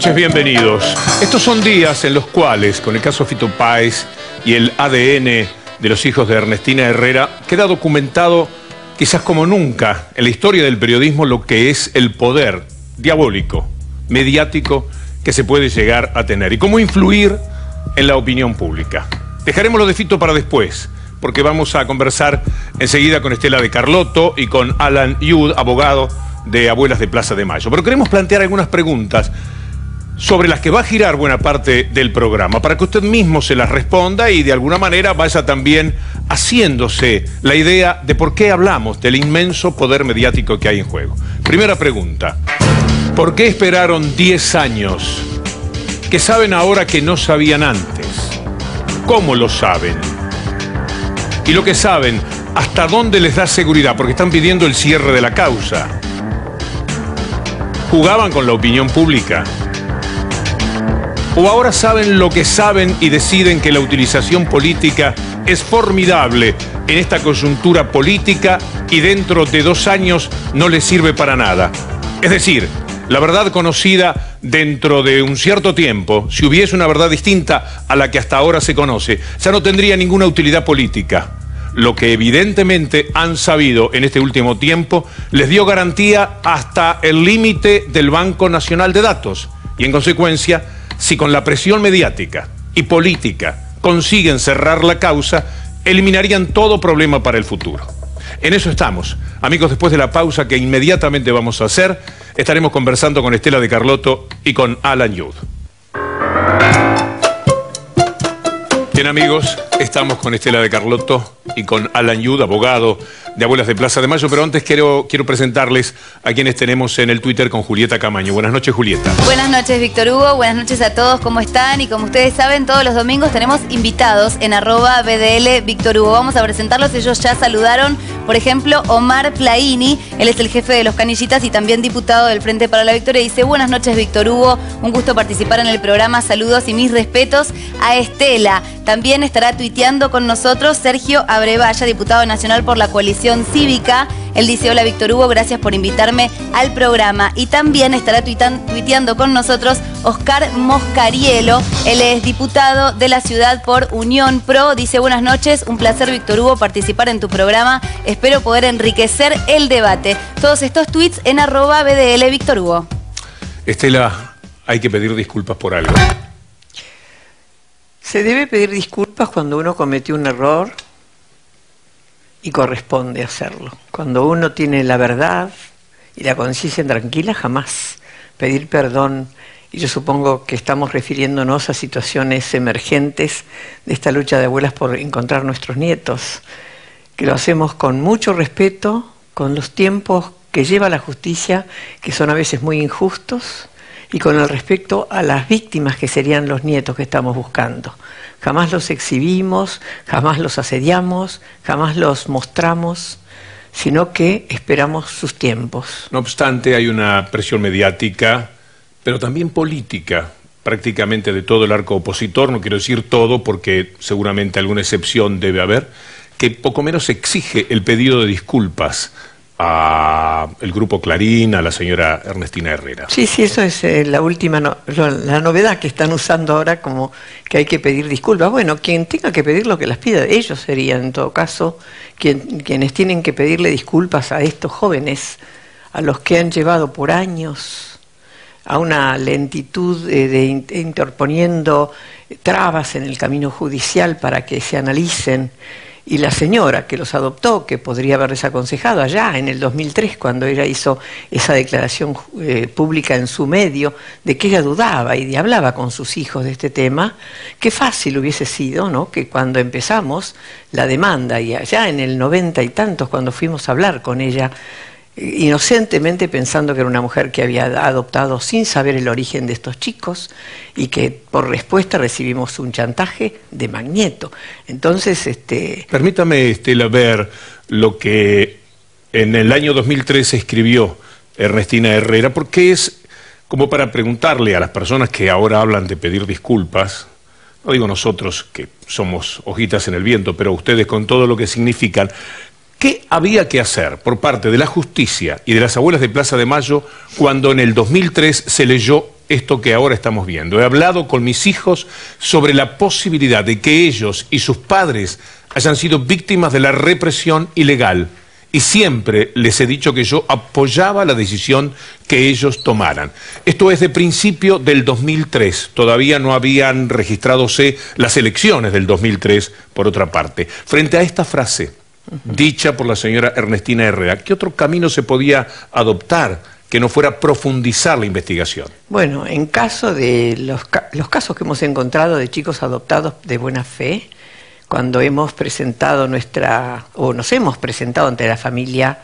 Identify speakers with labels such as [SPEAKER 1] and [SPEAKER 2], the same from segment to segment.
[SPEAKER 1] noches, bienvenidos. Estos son días en los cuales, con el caso Fito Páez y el ADN de los hijos de Ernestina Herrera, queda documentado, quizás como nunca, en la historia del periodismo, lo que es el poder diabólico, mediático, que se puede llegar a tener y cómo influir en la opinión pública. Dejaremos lo de Fito para después, porque vamos a conversar enseguida con Estela de Carlotto y con Alan Youth, abogado de Abuelas de Plaza de Mayo. Pero queremos plantear algunas preguntas sobre las que va a girar buena parte del programa, para que usted mismo se las responda y de alguna manera vaya también haciéndose la idea de por qué hablamos del inmenso poder mediático que hay en juego. Primera pregunta: ¿por qué esperaron 10 años? ¿Qué saben ahora que no sabían antes? ¿Cómo lo saben? Y lo que saben, ¿hasta dónde les da seguridad? Porque están pidiendo el cierre de la causa. ¿Jugaban con la opinión pública? ¿O ahora saben lo que saben y deciden que la utilización política es formidable en esta coyuntura política y dentro de 2 años no les sirve para nada? Es decir, la verdad conocida dentro de un cierto tiempo, si hubiese una verdad distinta a la que hasta ahora se conoce, ya no tendría ninguna utilidad política. Lo que evidentemente han sabido en este último tiempo les dio garantía hasta el límite del Banco Nacional de Datos. Y en consecuencia, si con la presión mediática y política consiguen cerrar la causa, eliminarían todo problema para el futuro. En eso estamos. Amigos, después de la pausa que inmediatamente vamos a hacer, estaremos conversando con Estela de Carlotto y con Alan Youth. Bien, amigos, estamos con Estela de Carlotto y con Alan Youth, abogado de Abuelas de Plaza de Mayo, pero antes quiero presentarles a quienes tenemos en el Twitter con Julieta Camaño. Buenas noches, Julieta.
[SPEAKER 2] Buenas noches, Víctor Hugo. Buenas noches a todos, ¿cómo están? Y como ustedes saben, todos los domingos tenemos invitados en @BDL Víctor Hugo. Vamos a presentarlos, ellos ya saludaron. Por ejemplo, Omar Plaini, él es el jefe de los Canillitas y también diputado del Frente para la Victoria. Dice: buenas noches, Víctor Hugo, un gusto participar en el programa, saludos y mis respetos a Estela. También estará tuiteando con nosotros Sergio Abrevaya, diputado nacional por la Coalición Cívica. Él dice: hola, Víctor Hugo, gracias por invitarme al programa. Y también estará tuiteando con nosotros Oscar Moscarielo, él es diputado de la ciudad por Unión Pro. Dice: buenas noches, un placer, Víctor Hugo, participar en tu programa. Espero poder enriquecer el debate. Todos estos tweets en @BDL Víctor Hugo.
[SPEAKER 1] Estela, hay que pedir disculpas por algo.
[SPEAKER 3] Se debe pedir disculpas cuando uno cometió un error y corresponde hacerlo. Cuando uno tiene la verdad y la conciencia tranquila, jamás pedir perdón. Y yo supongo que estamos refiriéndonos a situaciones emergentes de esta lucha de abuelas por encontrar nuestros nietos, que lo hacemos con mucho respeto, con los tiempos que lleva la justicia, que son a veces muy injustos, y con el respeto a las víctimas que serían los nietos que estamos buscando. Jamás los exhibimos, jamás los asediamos, jamás los mostramos, sino que esperamos sus tiempos.
[SPEAKER 1] No obstante, hay una presión mediática, pero también política, prácticamente de todo el arco opositor, no quiero decir todo porque seguramente alguna excepción debe haber, que poco menos exige el pedido de disculpas al grupo Clarín, a la señora Ernestina Herrera.
[SPEAKER 3] Sí, eso es la última, la novedad que están usando ahora, como que hay que pedir disculpas. Bueno, quien tenga que pedir lo que las pida, ellos serían en todo caso quienes tienen que pedirle disculpas a estos jóvenes, a los que han llevado por años a una lentitud interponiendo trabas en el camino judicial para que se analicen. Y la señora que los adoptó, que podría haberles aconsejado allá en el 2003, cuando ella hizo esa declaración pública en su medio, de que ella dudaba y hablaba con sus hijos de este tema, qué fácil hubiese sido, ¿no?, que cuando empezamos la demanda, y allá en el 90 y tantos, cuando fuimos a hablar con ella, inocentemente pensando que era una mujer que había adoptado sin saber el origen de estos chicos y que por respuesta recibimos un chantaje de Magneto. Entonces,
[SPEAKER 1] Permítame, Estela, ver lo que en el año 2013 escribió Ernestina Herrera, porque es como para preguntarle a las personas que ahora hablan de pedir disculpas, no digo nosotros que somos hojitas en el viento, pero ustedes con todo lo que significan, ¿qué había que hacer por parte de la justicia y de las abuelas de Plaza de Mayo cuando en el 2003 se leyó esto que ahora estamos viendo. He hablado con mis hijos sobre la posibilidad de que ellos y sus padres hayan sido víctimas de la represión ilegal. Y siempre les he dicho que yo apoyaba la decisión que ellos tomaran. Esto es de principio del 2003. Todavía no habían registradose las elecciones del 2003, por otra parte. Frente a esta frase, dicha por la señora Ernestina Herrera, ¿qué otro camino se podía adoptar que no fuera profundizar la investigación?
[SPEAKER 3] Bueno, en caso de los casos que hemos encontrado de chicos adoptados de buena fe, cuando hemos presentado nos hemos presentado ante la familia,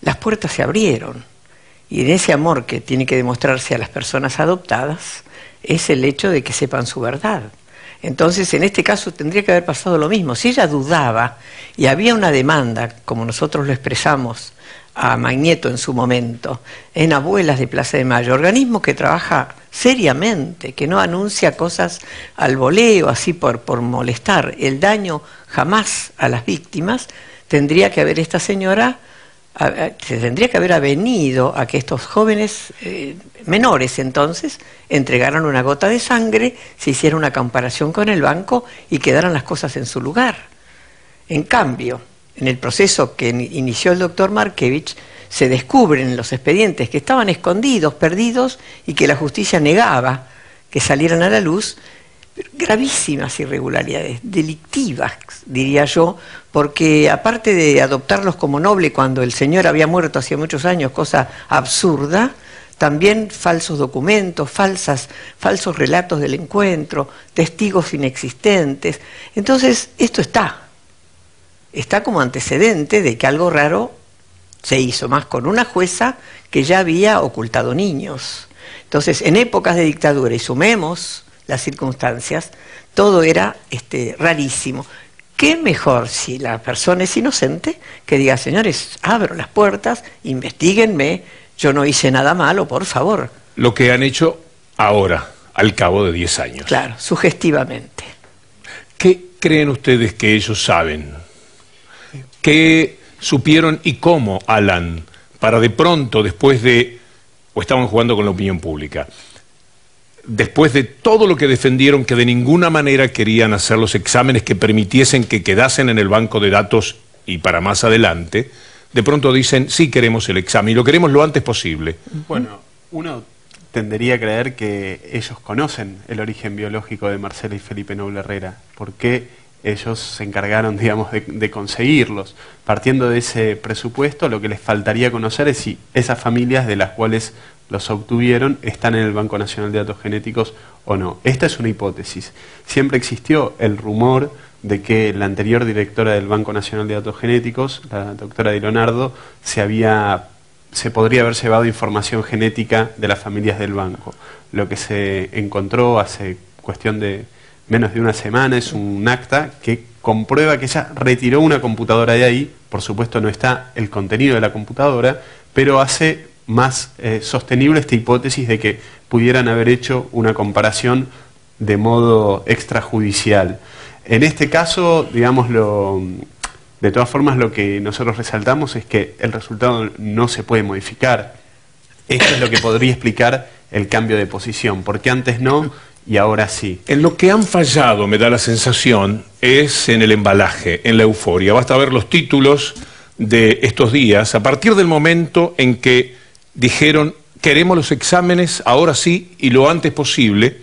[SPEAKER 3] las puertas se abrieron. Y en ese amor que tiene que demostrarse a las personas adoptadas, es el hecho de que sepan su verdad. Entonces, en este caso tendría que haber pasado lo mismo. Si ella dudaba y había una demanda, como nosotros lo expresamos a Magneto en su momento, en Abuelas de Plaza de Mayo, organismo que trabaja seriamente, que no anuncia cosas al voleo, así por molestar, el daño jamás a las víctimas, tendría que haber esta señora, se tendría que haber avenido a que estos jóvenes menores entonces entregaran una gota de sangre, se hiciera una comparación con el banco y quedaran las cosas en su lugar. En cambio, en el proceso que inició el doctor Markevich, se descubren los expedientes que estaban escondidos, perdidos, y que la justicia negaba que salieran a la luz, gravísimas irregularidades, delictivas, diría yo, porque aparte de adoptarlos como noble cuando el señor había muerto hacía muchos años, cosa absurda, también falsos documentos, falsos relatos del encuentro, testigos inexistentes. Entonces, esto está como antecedente de que algo raro se hizo, más con una jueza que ya había ocultado niños. Entonces, en épocas de dictadura, y sumemos las circunstancias, todo era rarísimo. ¿Qué mejor si la persona es inocente que diga, señores, abro las puertas, investíguenme, yo no hice nada malo, por favor?
[SPEAKER 1] Lo que han hecho ahora, al cabo de 10 años.
[SPEAKER 3] Claro, sugestivamente.
[SPEAKER 1] ¿Qué creen ustedes que ellos saben? ¿Qué supieron y cómo, Alan, para de pronto, después de, o estaban jugando con la opinión pública, después de todo lo que defendieron, que de ninguna manera querían hacer los exámenes que permitiesen que quedasen en el banco de datos y para más adelante, de pronto dicen, sí queremos el examen y lo queremos lo antes posible?
[SPEAKER 4] Bueno, uno tendería a creer que ellos conocen el origen biológico de Marcela y Felipe Noble Herrera, porque ellos se encargaron, digamos, de conseguirlos. Partiendo de ese presupuesto, lo que les faltaría conocer es si esas familias de las cuales los obtuvieron están en el Banco Nacional de Datos Genéticos o no. Esta es una hipótesis. Siempre existió el rumor de que la anterior directora del Banco Nacional de Datos Genéticos, la doctora Di Leonardo, se podría haber llevado información genética de las familias del banco. Lo que se encontró hace cuestión de menos de una semana es un acta que comprueba que ella retiró una computadora de ahí. Por supuesto no está el contenido de la computadora, pero hace más sostenible esta hipótesis de que pudieran haber hecho una comparación de modo extrajudicial. En este caso, digámoslo, de todas formas lo que nosotros resaltamos es que el resultado no se puede modificar. Esto es lo que podría explicar el cambio de posición, porque antes no y ahora sí.
[SPEAKER 1] En lo que han fallado, me da la sensación, es en el embalaje, en la euforia. Basta ver los títulos de estos días, a partir del momento en que dijeron, queremos los exámenes ahora sí y lo antes posible,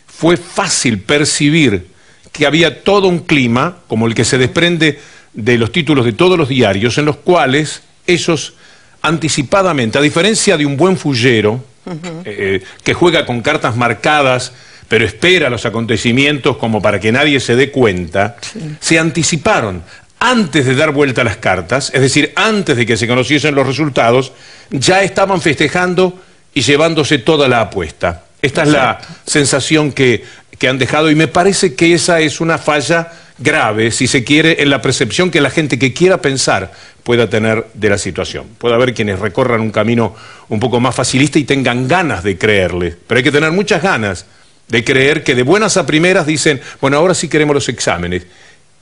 [SPEAKER 1] fue fácil percibir que había todo un clima, como el que se desprende de los títulos de todos los diarios, en los cuales ellos anticipadamente, a diferencia de un buen fullero, que juega con cartas marcadas, pero espera los acontecimientos como para que nadie se dé cuenta, se anticiparon. Antes de dar vuelta a las cartas, es decir, antes de que se conociesen los resultados, ya estaban festejando y llevándose toda la apuesta. Esta es la sensación que han dejado, y me parece que esa es una falla grave, si se quiere, en la percepción que la gente que quiera pensar pueda tener de la situación. Puede haber quienes recorran un camino un poco más facilista y tengan ganas de creerle, pero hay que tener muchas ganas de creer que de buenas a primeras dicen, bueno, ahora sí queremos los exámenes,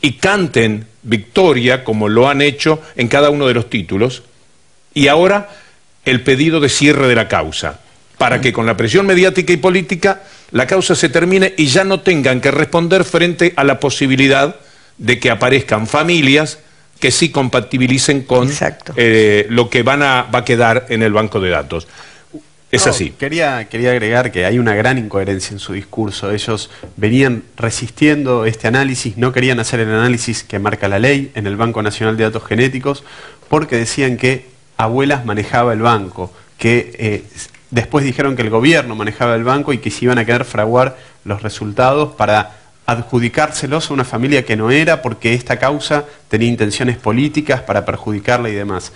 [SPEAKER 1] y canten victoria, como lo han hecho en cada uno de los títulos, y ahora el pedido de cierre de la causa. para que con la presión mediática y política la causa se termine y ya no tengan que responder frente a la posibilidad de que aparezcan familias que sí compatibilicen con lo que va a quedar en el banco de datos. Es así.
[SPEAKER 4] Quería agregar que hay una gran incoherencia en su discurso. Ellos venían resistiendo este análisis, no querían hacer el análisis que marca la ley en el Banco Nacional de Datos Genéticos, porque decían que Abuelas manejaba el banco, que después dijeron que el gobierno manejaba el banco y que se iban a querer fraguar los resultados para adjudicárselos a una familia que no era, porque esta causa tenía intenciones políticas para perjudicarla y demás.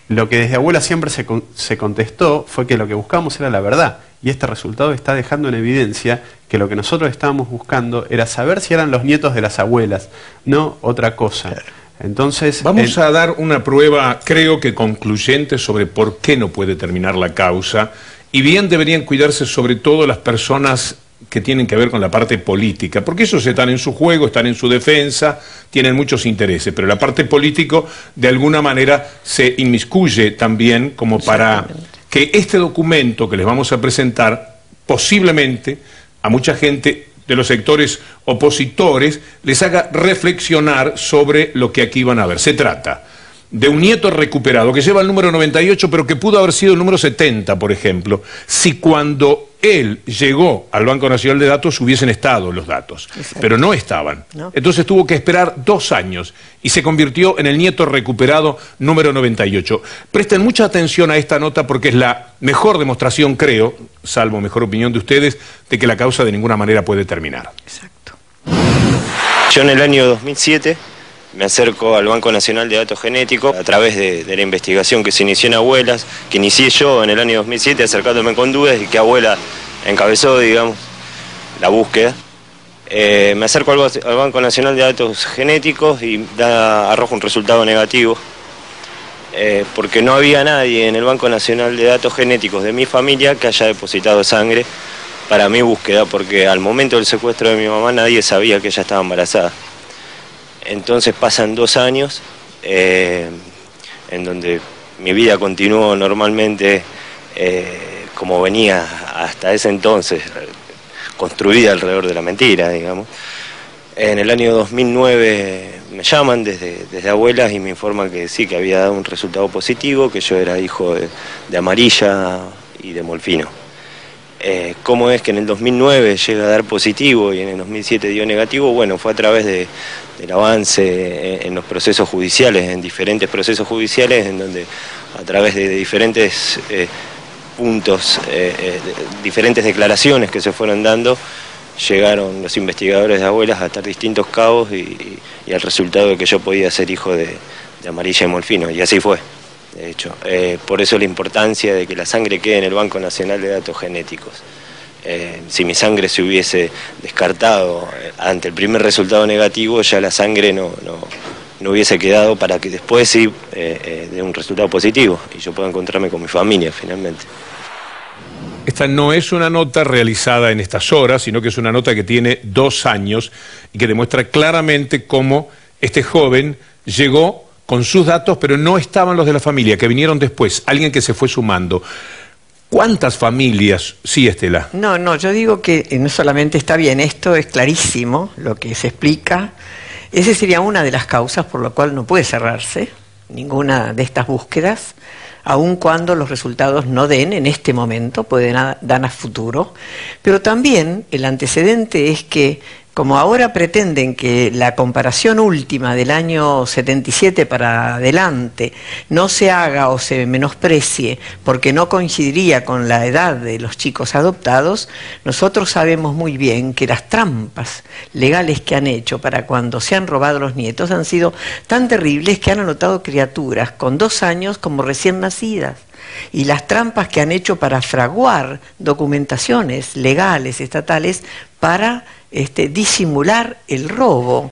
[SPEAKER 4] Lo que desde Abuela siempre se contestó fue que lo que buscábamos era la verdad, y este resultado está dejando en evidencia que lo que nosotros estábamos buscando era saber si eran los nietos de las abuelas, no otra cosa. Entonces,
[SPEAKER 1] vamos a dar una prueba, creo que concluyente, sobre por qué no puede terminar la causa, y bien deberían cuidarse sobre todo las personas que tienen que ver con la parte política, porque ellos están en su juego, están en su defensa, tienen muchos intereses, pero la parte política de alguna manera se inmiscuye también como para que este documento que les vamos a presentar posiblemente a mucha gente de los sectores opositores les haga reflexionar sobre lo que aquí van a ver. Se trata de un nieto recuperado que lleva el número 98, pero que pudo haber sido el número 70, por ejemplo, si cuando él llegó al Banco Nacional de Datos hubiesen estado los datos, pero no estaban. Entonces tuvo que esperar 2 años y se convirtió en el nieto recuperado número 98. Presten mucha atención a esta nota porque es la mejor demostración, creo, salvo mejor opinión de ustedes, de que la causa de ninguna manera puede terminar.
[SPEAKER 3] Exacto.
[SPEAKER 5] Yo en el año 2007 me acerco al Banco Nacional de Datos Genéticos a través de la investigación que se inició en Abuelas, que inicié yo en el año 2007 acercándome con dudas y que Abuela encabezó, digamos, la búsqueda. Me acerco al Banco Nacional de Datos Genéticos y arrojo un resultado negativo, porque no había nadie en el Banco Nacional de Datos Genéticos de mi familia que haya depositado sangre para mi búsqueda, porque al momento del secuestro de mi mamá nadie sabía que ella estaba embarazada. Entonces pasan 2 años en donde mi vida continuó normalmente como venía hasta ese entonces, construida alrededor de la mentira, digamos. En el año 2009 me llaman desde Abuelas y me informan que sí, que había dado un resultado positivo, que yo era hijo de Amarilla y de Molfino. ¿Cómo es que en el 2009 llega a dar positivo y en el 2007 dio negativo? Bueno, fue a través del avance en los procesos judiciales, en diferentes procesos judiciales, en donde a través de diferentes puntos, diferentes declaraciones que se fueron dando, llegaron los investigadores de Abuelas a atar distintos cabos y al resultado de que yo podía ser hijo de Amarilla y Molfino, y así fue. De hecho, por eso la importancia de que la sangre quede en el Banco Nacional de Datos Genéticos. Si mi sangre se hubiese descartado ante el primer resultado negativo, ya la sangre no hubiese quedado para que después sí dé un resultado positivo y yo pueda encontrarme con mi familia finalmente.
[SPEAKER 1] Esta no es una nota realizada en estas horas, sino que es una nota que tiene 2 años y que demuestra claramente cómo este joven llegó con sus datos, pero no estaban los de la familia, que vinieron después, alguien que se fue sumando. ¿Cuántas familias? Sí, Estela.
[SPEAKER 3] No, yo digo que no solamente está bien, esto es clarísimo, lo que se explica. Esa sería una de las causas por la cual no puede cerrarse ninguna de estas búsquedas, aun cuando los resultados no den en este momento, pueden dar a futuro. Pero también el antecedente es que, como ahora pretenden que la comparación última del año 77 para adelante no se haga o se menosprecie porque no coincidiría con la edad de los chicos adoptados, nosotros sabemos muy bien que las trampas legales que han hecho para cuando se han robado los nietos han sido tan terribles que han anotado criaturas con 2 años como recién nacidas. Y las trampas que han hecho para fraguar documentaciones legales, estatales, para disimular el robo.